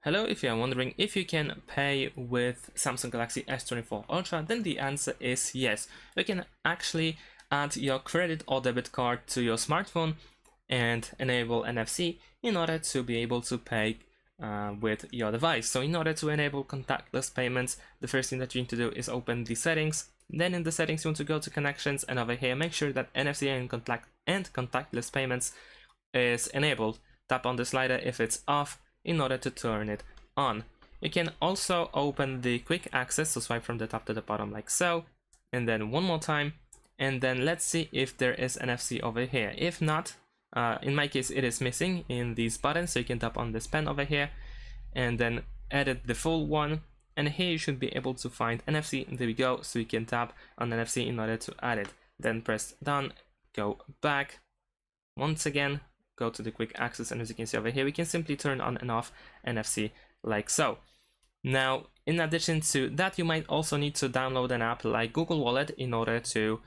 Hello, if you are wondering if you can pay with Samsung Galaxy S24 Ultra, then the answer is yes. You can actually add your credit or debit card to your smartphone and enable NFC in order to be able to pay with your device. So in order to enable contactless payments, the first thing that you need to do is open the settings. Then in the settings you want to go to connections, and over here make sure that NFC and contactless payments is enabled. Tap on the slider if it's off in order to turn it on. You can also open the quick access, so swipe from the top to the bottom like so, and then one more time, and then let's see if there is NFC over here. If not, in my case it is missing in these buttons, so you can tap on this pen over here and then edit the full one, and here you should be able to find NFC. There we go, so you can tap on NFC in order to add it, then press done, go back once again, go to the quick access, and as you can see over here we can simply turn on and off NFC like so. Now in addition to that, you might also need to download an app like Google Wallet in order to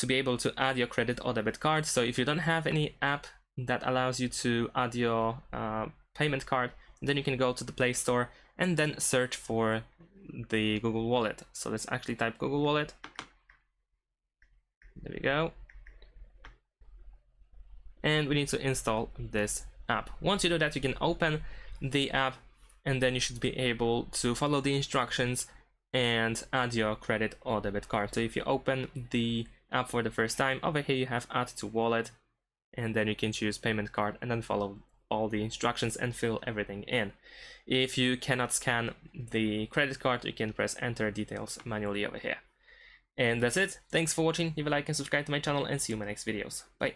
be able to add your credit or debit card. So if you don't have any app that allows you to add your payment card, then you can go to the Play Store and then search for the Google Wallet. So let's actually type Google Wallet. There we go. And we need to install this app. Once you do that, you can open the app, and then you should be able to follow the instructions and add your credit or debit card. So if you open the app for the first time, over here you have add to wallet, and then you can choose payment card and then follow all the instructions and fill everything in. If you cannot scan the credit card, you can press enter details manually over here. And that's it. Thanks for watching. Leave a like and subscribe to my channel, and see you in my next videos. Bye.